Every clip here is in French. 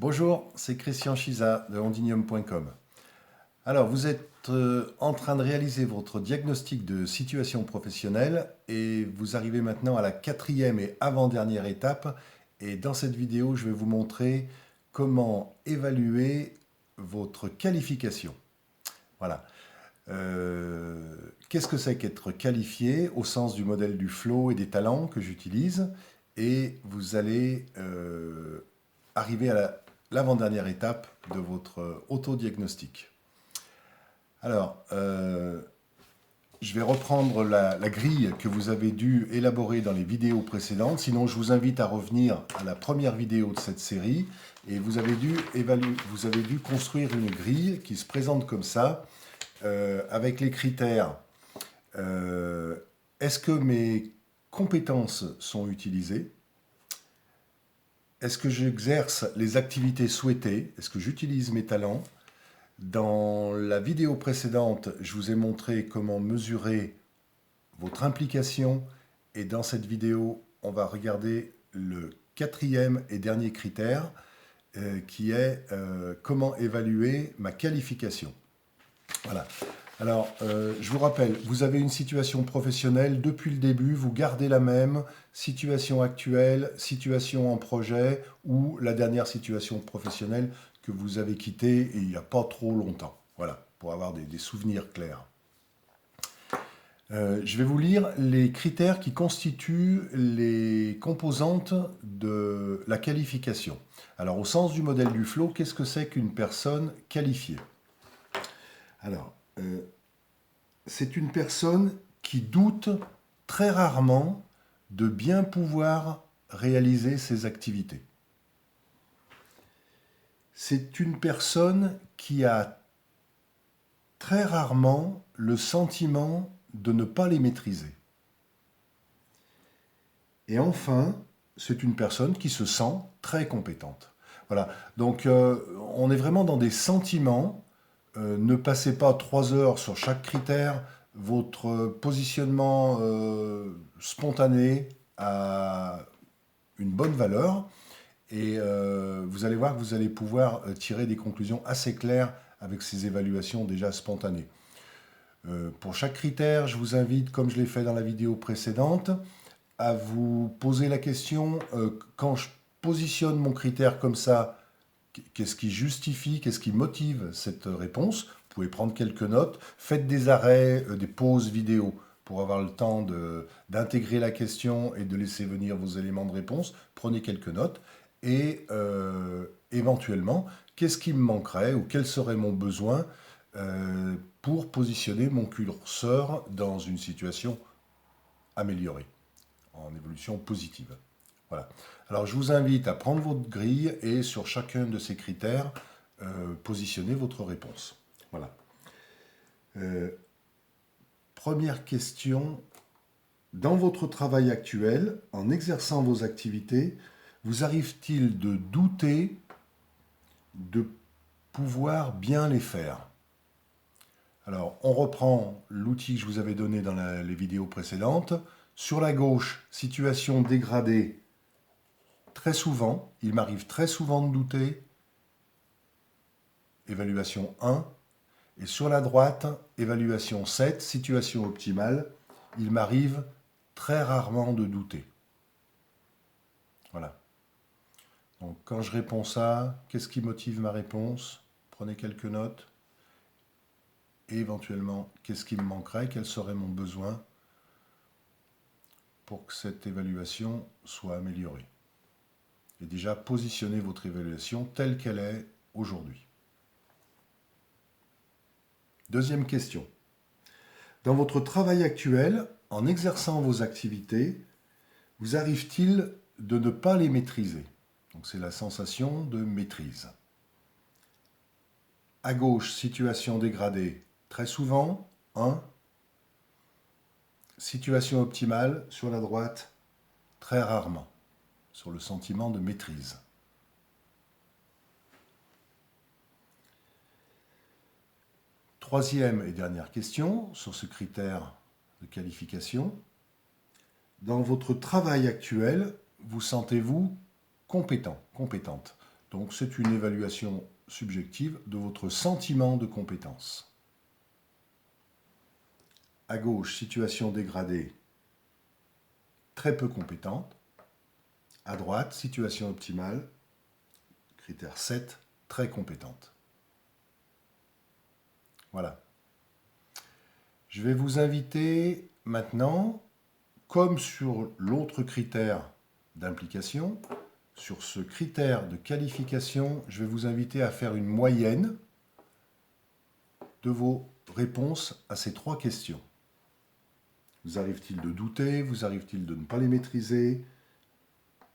Bonjour, c'est Christian Chiza de ondinium.com. Alors, vous êtes en train de réaliser votre diagnostic de situation professionnelle et vous arrivez maintenant à la quatrième et avant-dernière étape. Et dans cette vidéo, je vais vous montrer comment évaluer votre qualification. Voilà. Qu'est-ce que c'est qu'être qualifié au sens du modèle du flow et des talents que j'utilise? Et vous allez arriver à l'avant-dernière étape de votre autodiagnostic. Alors, je vais reprendre la grille que vous avez dû élaborer dans les vidéos précédentes. Sinon, je vous invite à revenir à la première vidéo de cette série. Et vous avez dû construire une grille qui se présente comme ça, avec les critères. Est-ce que mes compétences sont utilisées? Est-ce que j'exerce les activités souhaitées? Est-ce que j'utilise mes talents? Dans la vidéo précédente, je vous ai montré comment mesurer votre implication. Et dans cette vidéo, on va regarder le quatrième et dernier critère, qui est comment évaluer ma qualification. Voilà. Alors, je vous rappelle, vous avez une situation professionnelle depuis le début, vous gardez la même situation actuelle, situation en projet ou la dernière situation professionnelle que vous avez quittée il n'y a pas trop longtemps. Voilà, pour avoir des souvenirs clairs. Je vais vous lire les critères qui constituent les composantes de la qualification. Alors, au sens du modèle du flow, qu'est-ce que c'est qu'une personne qualifiée? Alors, c'est une personne qui doute très rarement de bien pouvoir réaliser ses activités. C'est une personne qui a très rarement le sentiment de ne pas les maîtriser. Et enfin, c'est une personne qui se sent très compétente. Voilà, donc on est vraiment dans des sentiments. Ne passez pas 3 heures sur chaque critère. Votre positionnement spontané a une bonne valeur et vous allez voir que vous allez pouvoir tirer des conclusions assez claires avec ces évaluations déjà spontanées. Pour chaque critère, je vous invite, comme je l'ai fait dans la vidéo précédente, à vous poser la question, quand je positionne mon critère comme ça, qu'est-ce qui justifie, qu'est-ce qui motive cette réponse? Vous pouvez prendre quelques notes, faites des arrêts, des pauses vidéo pour avoir le temps d'intégrer la question et de laisser venir vos éléments de réponse. Prenez quelques notes et éventuellement, qu'est-ce qui me manquerait ou quel serait mon besoin pour positionner mon curseur dans une situation améliorée, en évolution positive. Voilà. Alors je vous invite à prendre votre grille et sur chacun de ces critères, positionner votre réponse. Voilà. Première question. Dans votre travail actuel, en exerçant vos activités, vous arrive-t-il de douter de pouvoir bien les faire? Alors, on reprend l'outil que je vous avais donné dans les vidéos précédentes. Sur la gauche, situation dégradée. Très souvent, il m'arrive très souvent de douter. Évaluation 1. Et sur la droite, évaluation 7, situation optimale. Il m'arrive très rarement de douter. Voilà. Donc quand je réponds ça, qu'est-ce qui motive ma réponse? Prenez quelques notes. Et éventuellement, qu'est-ce qui me manquerait? Quel serait mon besoin pour que cette évaluation soit améliorée? Et déjà, positionnez votre évaluation telle qu'elle est aujourd'hui. Deuxième question. Dans votre travail actuel, en exerçant vos activités, vous arrive-t-il de ne pas les maîtriser? Donc c'est la sensation de maîtrise. À gauche, situation dégradée, très souvent, 1. Situation optimale, sur la droite, très rarement, sur le sentiment de maîtrise. Troisième et dernière question sur ce critère de qualification. Dans votre travail actuel, vous sentez-vous compétent, compétente? Donc c'est une évaluation subjective de votre sentiment de compétence. À gauche, situation dégradée, très peu compétente. À droite, situation optimale, critère 7, très compétente. Voilà. Je vais vous inviter maintenant, comme sur l'autre critère d'implication, sur ce critère de qualification, je vais vous inviter à faire une moyenne de vos réponses à ces 3 questions. Vous arrive-t-il de douter? Vous arrive-t-il de ne pas les maîtriser?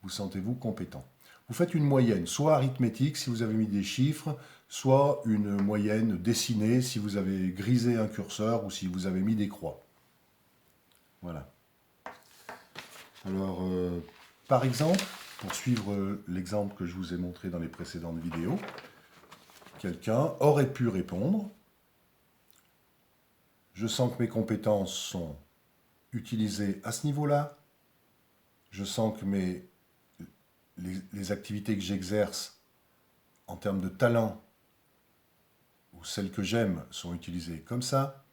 Vous sentez-vous compétent? Vous faites une moyenne, soit arithmétique si vous avez mis des chiffres, soit une moyenne dessinée si vous avez grisé un curseur ou si vous avez mis des croix. Voilà. Alors, par exemple, pour suivre l'exemple que je vous ai montré dans les précédentes vidéos, quelqu'un aurait pu répondre « Je sens que mes compétences sont utilisées à ce niveau-là. Je sens que les activités que j'exerce en termes de talent ou celles que j'aime sont utilisées comme ça.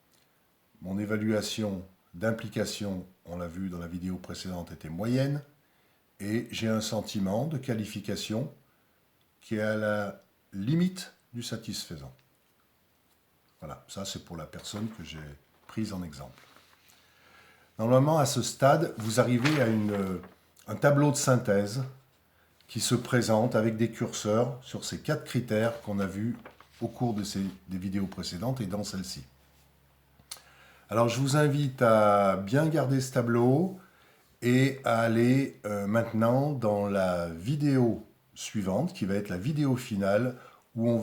Mon évaluation d'implication, on l'a vu dans la vidéo précédente, était moyenne. Et j'ai un sentiment de qualification qui est à la limite du satisfaisant. » Voilà, ça c'est pour la personne que j'ai prise en exemple. Normalement, à ce stade, vous arrivez à un tableau de synthèse qui se présente avec des curseurs sur ces 4 critères qu'on a vus au cours des vidéos précédentes et dans celle-ci. Alors, je vous invite à bien garder ce tableau et à aller maintenant dans la vidéo suivante, qui va être la vidéo finale, où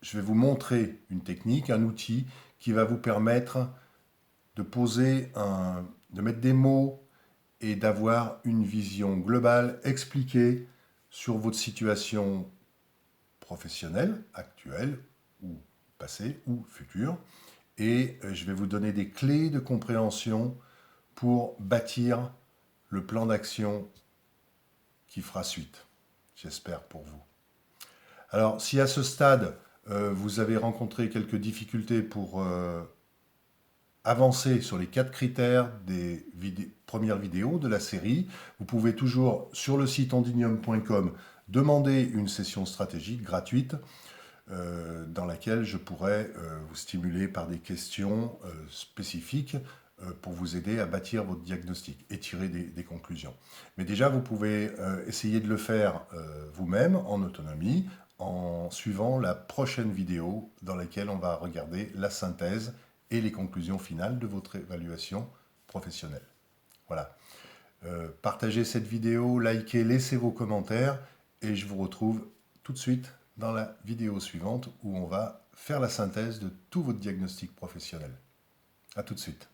je vais vous montrer une technique, un outil qui va vous permettre de de mettre des mots et d'avoir une vision globale expliquée sur votre situation professionnelle, actuelle ou passée ou future. Et je vais vous donner des clés de compréhension pour bâtir le plan d'action qui fera suite, j'espère pour vous. Alors, si à ce stade, vous avez rencontré quelques difficultés pour avancer sur les 4 critères des premières vidéos de la série, vous pouvez toujours, sur le site ondinium.com, demander une session stratégique gratuite dans laquelle je pourrais vous stimuler par des questions spécifiques pour vous aider à bâtir votre diagnostic et tirer des conclusions. Mais déjà, vous pouvez essayer de le faire vous-même en autonomie en suivant la prochaine vidéo dans laquelle on va regarder la synthèse et les conclusions finales de votre évaluation professionnelle. Voilà. Partagez cette vidéo, likez, laissez vos commentaires et je vous retrouve tout de suite dans la vidéo suivante où on va faire la synthèse de tout votre diagnostic professionnel. À tout de suite.